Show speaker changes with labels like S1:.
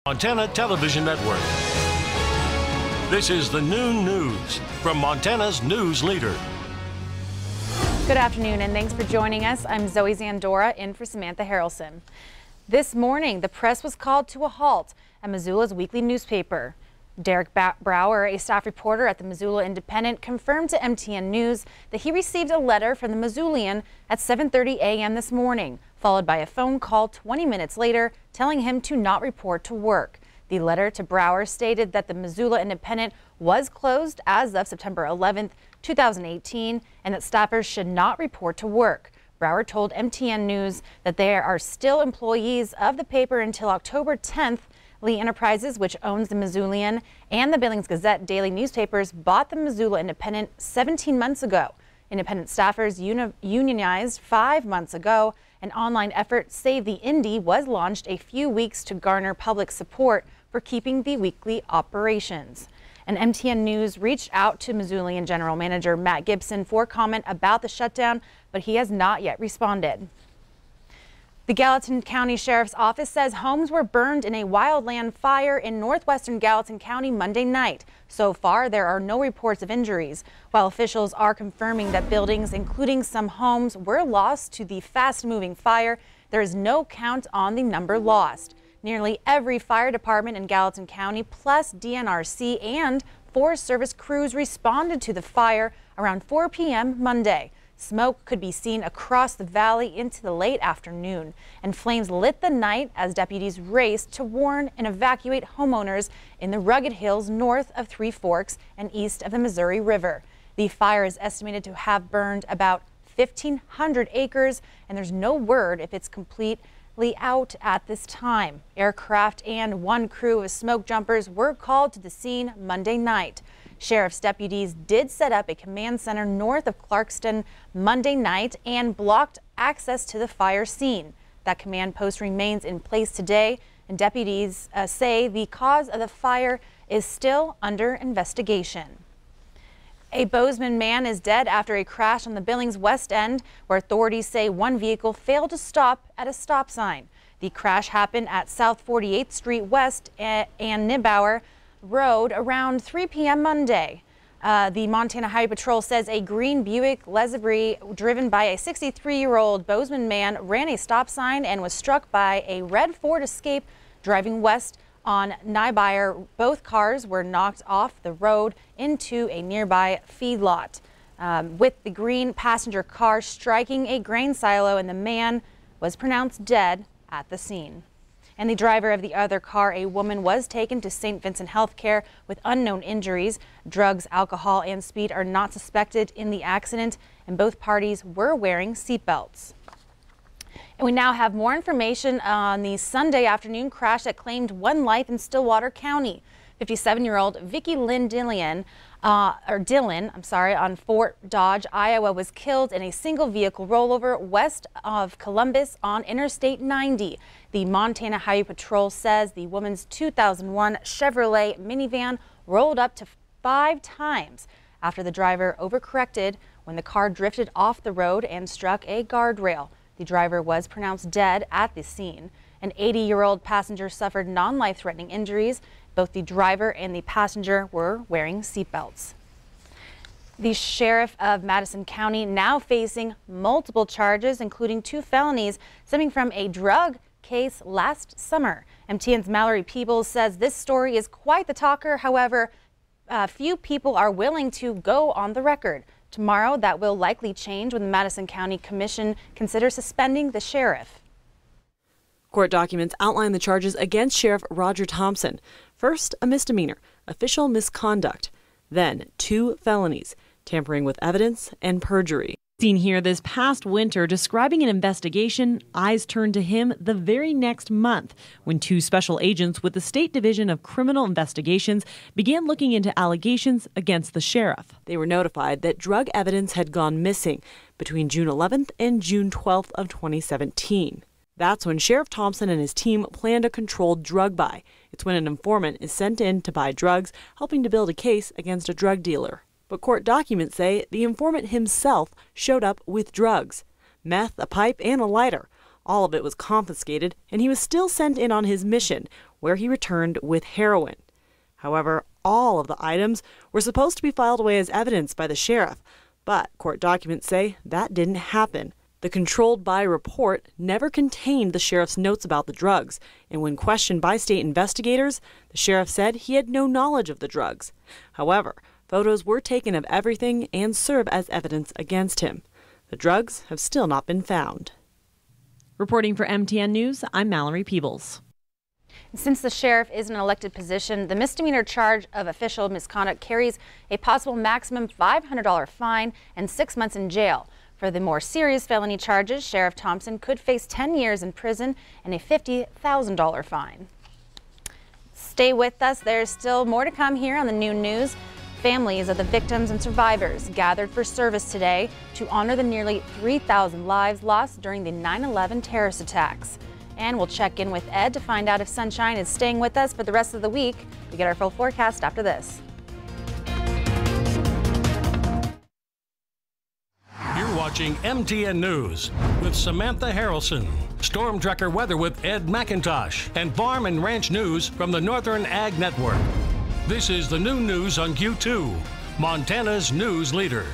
S1: Montana Television Network. This is the Noon News from Montana's news leader.
S2: Good afternoon and thanks for joining us. I'm Zoe Zandora in for Samantha Harrelson. This morning, the press was called to a halt at Missoula's weekly newspaper. Derek Brower, a staff reporter at the Missoula Independent, confirmed to MTN News that he received a letter from the Missoulian at 7:30 a.m. this morning, followed by a phone call 20 minutes later telling him to not report to work. The letter to Brower stated that the Missoula Independent was closed as of September 11th, 2018, and that staffers should not report to work. Brower told MTN News that there are still employees of the paper until October 10th. Lee Enterprises, which owns the Missoulian and the Billings Gazette daily newspapers, bought the Missoula Independent 17 months ago. Independent staffers unionized 5 months ago. An online effort, Save the Indy, was launched a few weeks to garner public support for keeping the weekly operations. And MTN News reached out to Missoulian General Manager Matt Gibson for comment about the shutdown, but he has not yet responded. The Gallatin County Sheriff's Office says homes were burned in a wildland fire in northwestern Gallatin County Monday night. So far, there are no reports of injuries, while officials are confirming that buildings, including some homes, were lost to the fast-moving fire. There is no count on the number lost. Nearly every fire department in Gallatin County, plus DNRC and Forest Service crews, responded to the fire around 4 p.m. Monday. Smoke could be seen across the valley into the late afternoon, and flames lit the night as deputies raced to warn and evacuate homeowners in the rugged hills north of Three Forks and east of the Missouri River. The fire is estimated to have burned about 1,500 acres, and there's no word if it's completely out at this time. Aircraft and one crew of smoke jumpers were called to the scene Monday night. Sheriff's deputies did set up a command center north of Clarkston Monday night and blocked access to the fire scene. That command post remains in place today, and deputies say the cause of the fire is still under investigation. A Bozeman man is dead after a crash on the Billings West End, where authorities say one vehicle failed to stop at a stop sign. The crash happened at South 48th Street West and Nibauer Road around 3 p.m. Monday. The Montana Highway Patrol says a green Buick LeSabre driven by a 63-year-old Bozeman man ran a stop sign and was struck by a red Ford Escape driving west on Nibauer. Both cars were knocked off the road into a nearby feedlot, with the green passenger car striking a grain silo, and the man was pronounced dead at the scene. And the driver of the other car, a woman, was taken to St. Vincent Healthcare with unknown injuries. Drugs, alcohol, and speed are not suspected in the accident, and both parties were wearing seatbelts. And we now have more information on the Sunday afternoon crash that claimed one life in Stillwater County. 57-year-old Vicki Lynn Dillon on Fort Dodge, Iowa, was killed in a single vehicle rollover west of Columbus on Interstate 90. The Montana Highway Patrol says the woman's 2001 Chevrolet minivan rolled up to 5 times after the driver overcorrected when the car drifted off the road and struck a guardrail. The driver was pronounced dead at the scene. An 80-year-old passenger suffered non-life-threatening injuries. Both the driver and the passenger were wearing seatbelts. The sheriff of Madison County now facing multiple charges, including 2 felonies stemming from a drug case last summer. MTN's Mallory Peebles says this story is quite the talker. However, few people are willing to go on the record. Tomorrow, that will likely change when the Madison County Commission considers suspending the sheriff.
S3: Court documents outline the charges against Sheriff Roger Thompson. First, a misdemeanor, official misconduct. Then, 2 felonies, tampering with evidence and perjury. Seen here this past winter describing an investigation, eyes turned to him the very next month when 2 special agents with the State Division of Criminal Investigations began looking into allegations against the sheriff. They were notified that drug evidence had gone missing between June 11th and June 12th of 2017. That's when Sheriff Thompson and his team planned a controlled drug buy. It's when an informant is sent in to buy drugs, helping to build a case against a drug dealer. But court documents say the informant himself showed up with drugs, meth, a pipe, and a lighter. All of it was confiscated, and he was still sent in on his mission, where he returned with heroin. However, all of the items were supposed to be filed away as evidence by the sheriff, but court documents say that didn't happen. The controlled buy report never contained the sheriff's notes about the drugs, and when questioned by state investigators, the sheriff said he had no knowledge of the drugs. However, photos were taken of everything and serve as evidence against him. The drugs have still not been found. Reporting for MTN News, I'm Mallory Peebles.
S2: Since the sheriff is an elected position, the misdemeanor charge of official misconduct carries a possible maximum $500 fine and 6 months in jail. For the more serious felony charges, Sheriff Thompson could face 10 years in prison and a $50,000 fine. Stay with us. There's still more to come here on the Noon News. Families of the victims and survivors gathered for service today to honor the nearly 3,000 lives lost during the 9/11 terrorist attacks. And we'll check in with Ed to find out if sunshine is staying with us for the rest of the week. We get our full forecast after this.
S1: You're watching MTN News with Samantha Harrelson. Storm Tracker weather with Ed McIntosh. And Farm and Ranch News from the Northern Ag Network. This is the Noon News on Q2, Montana's news leader.